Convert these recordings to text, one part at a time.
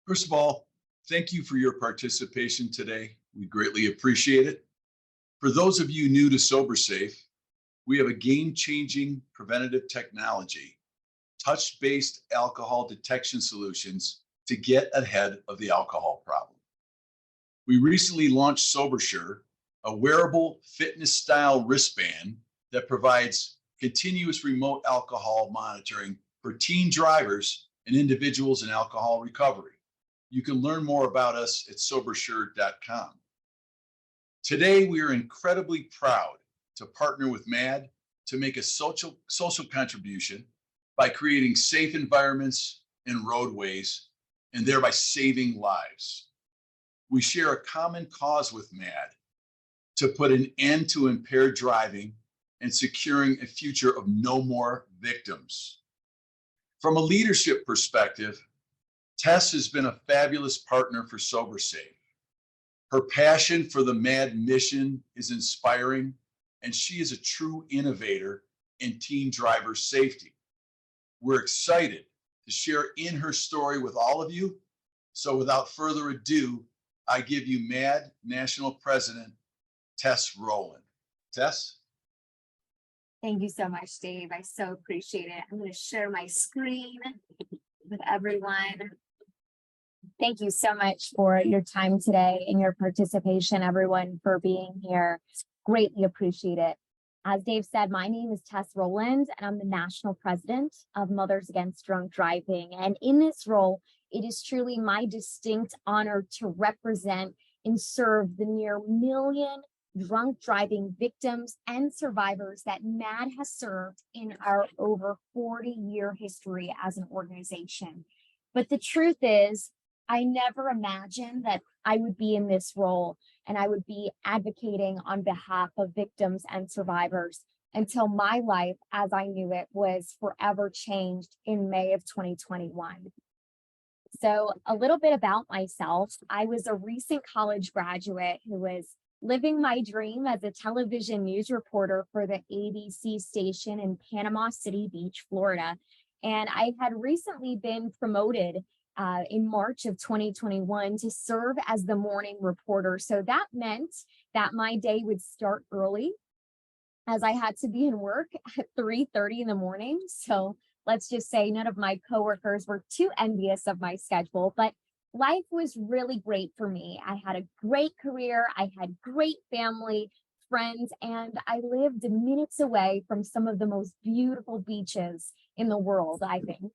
First of all, thank you for your participation today. We greatly appreciate it. For those of you new to SOBRsafe, we have a game-changing preventative technology, touch-based alcohol detection solutions to get ahead of the alcohol problem. We recently launched SOBRsure, a wearable fitness-style wristband that provides continuous remote alcohol monitoring for teen drivers and individuals in alcohol recovery. You can learn more about us at SOBRsure.com. Today, we are incredibly proud to partner with MADD to make a social contribution by creating safe environments and roadways and thereby saving lives. We share a common cause with MADD to put an end to impaired driving and securing a future of no more victims. From a leadership perspective, Tess has been a fabulous partner for SOBRsafe. Her passion for the MADD mission is inspiring, and she is a true innovator in teen driver safety. We're excited to share in her story with all of you. So without further ado, I give you MADD National President, Tess Rowland. Tess? Thank you so much, Dave. I so appreciate it. I'm going to share my screen with everyone. Thank you so much for your time today and your participation, everyone, for being here. Greatly appreciate it. As Dave said, my name is Tess Rowland, and I'm the National President of Mothers Against Drunk Driving. And in this role, it is truly my distinct honor to represent and serve the near million drunk driving victims and survivors that MADD has served in our over 40-year history as an organization. But the truth is, I never imagined that I would be in this role and I would be advocating on behalf of victims and survivors until my life, as I knew it, was forever changed in May of 2021. So a little bit about myself. I was a recent college graduate who was living my dream as a television news reporter for the ABC station in Panama City Beach, Florida. And I had recently been promoted in March of 2021 to serve as the morning reporter. So that meant that my day would start early, as I had to be in work at 3:30 in the morning. So let's just say none of my coworkers were too envious of my schedule, but life was really great for me. I had a great career, I had great family, friends, and I lived minutes away from some of the most beautiful beaches in the world, I think.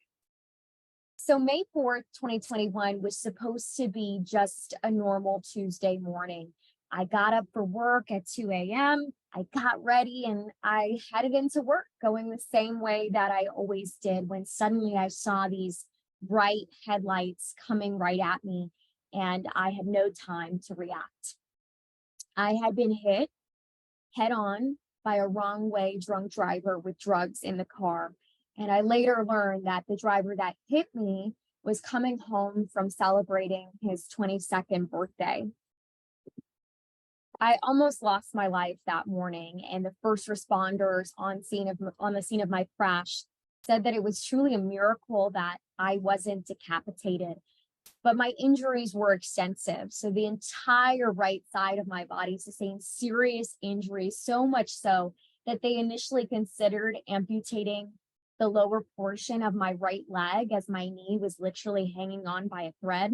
So May 4th, 2021 was supposed to be just a normal Tuesday morning. I got up for work at 2 a.m. I got ready and I headed into work going the same way that I always did when suddenly I saw these bright headlights coming right at me and I had no time to react. I had been hit head on by a wrong way drunk driver with drugs in the car. And I later learned that the driver that hit me was coming home from celebrating his 22nd birthday. I almost lost my life that morning, and the first responders on the scene of my crash said that it was truly a miracle that I wasn't decapitated. But my injuries were extensive. So the entire right side of my body sustained serious injuries, so much so that they initially considered amputating the lower portion of my right leg, as my knee was literally hanging on by a thread.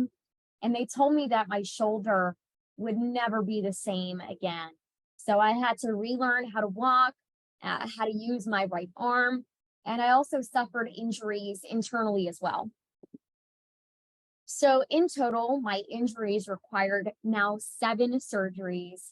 And they told me that my shoulder would never be the same again. So I had to relearn how to walk, how to use my right arm, and I also suffered injuries internally as well. So in total, my injuries required now 7 surgeries,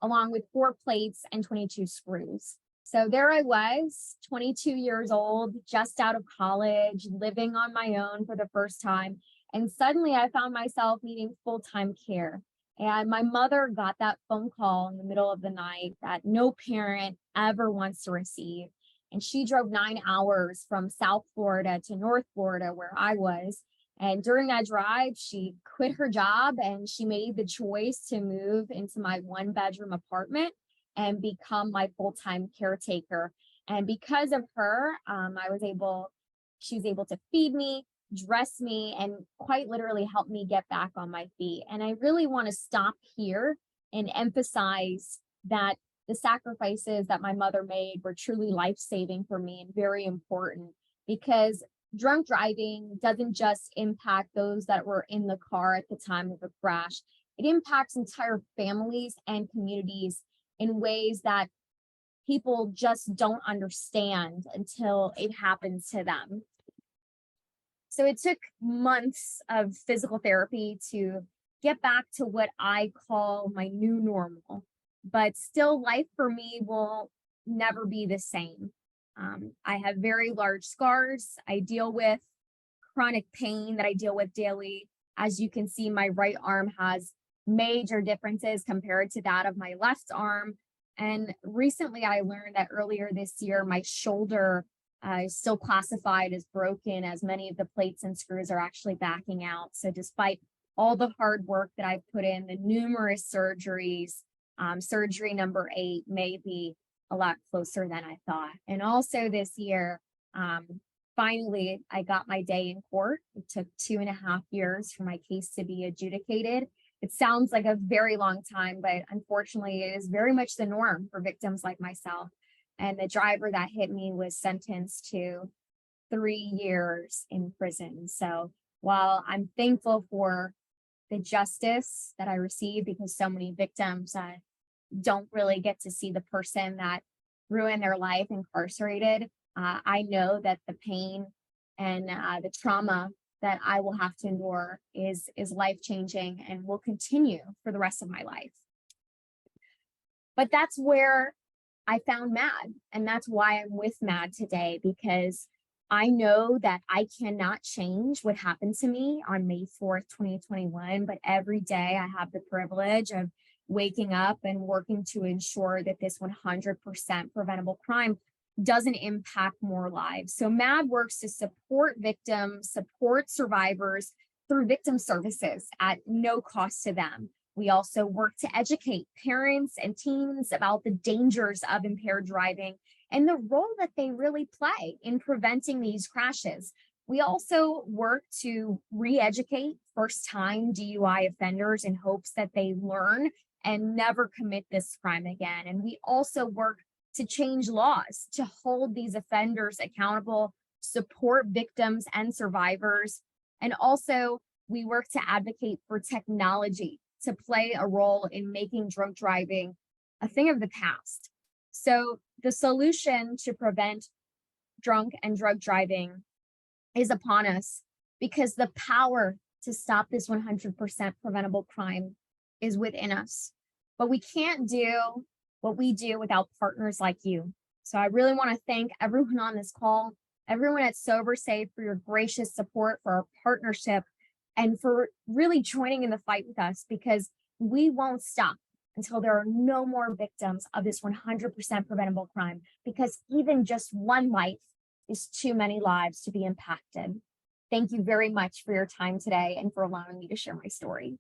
along with 4 plates and 22 screws. So there I was, 22 years old, just out of college, living on my own for the first time. And suddenly I found myself needing full-time care. And my mother got that phone call in the middle of the night that no parent ever wants to receive. And she drove 9 hours from South Florida to North Florida, where I was. And during that drive, she quit her job and she made the choice to move into my 1-bedroom apartment and become my full-time caretaker. And because of her, she was able to feed me, dress me and quite literally help me get back on my feet. And I really want to stop here and emphasize that the sacrifices that my mother made were truly life-saving for me and very important, because drunk driving doesn't just impact those that were in the car at the time of the crash. It impacts entire families and communities in ways that people just don't understand until it happens to them. So it took months of physical therapy to get back to what I call my new normal. But still, life for me will never be the same. I have very large scars. I deal with chronic pain that I deal with daily. As you can see, my right arm has major differences compared to that of my left arm. And recently I learned that earlier this year, my shoulder is still classified as broken, as many of the plates and screws are actually backing out. So despite all the hard work that I've put in, the numerous surgeries, surgery number 8 may be a lot closer than I thought. And also this year, finally, I got my day in court. It took 2.5 years for my case to be adjudicated. It sounds like a very long time, but unfortunately, it is very much the norm for victims like myself. And the driver that hit me was sentenced to 3 years in prison. So while I'm thankful for the justice that I received, because so many victims don't really get to see the person that ruined their life incarcerated, I know that the pain and the trauma that I will have to endure is life-changing and will continue for the rest of my life. But that's where I found MADD, and that's why I'm with MADD today, because I know that I cannot change what happened to me on May 4th, 2021, but every day I have the privilege of waking up and working to ensure that this 100% preventable crime doesn't impact more lives. So MADD works to support victims, support survivors through victim services at no cost to them. We also work to educate parents and teens about the dangers of impaired driving and the role that they really play in preventing these crashes. We also work to re-educate first-time DUI offenders in hopes that they learn and never commit this crime again. And we also work to change laws to hold these offenders accountable, support victims and survivors. And also, we work to advocate for technology to play a role in making drunk driving a thing of the past. So the solution to prevent drunk and drug driving is upon us, because the power to stop this 100% preventable crime is within us. But we can't do what we do without partners like you. So I really want to thank everyone on this call, everyone at SOBRsafe, for your gracious support, for our partnership, and for really joining in the fight with us, because we won't stop until there are no more victims of this 100% preventable crime, because even just one life is too many lives to be impacted. Thank you very much for your time today and for allowing me to share my story.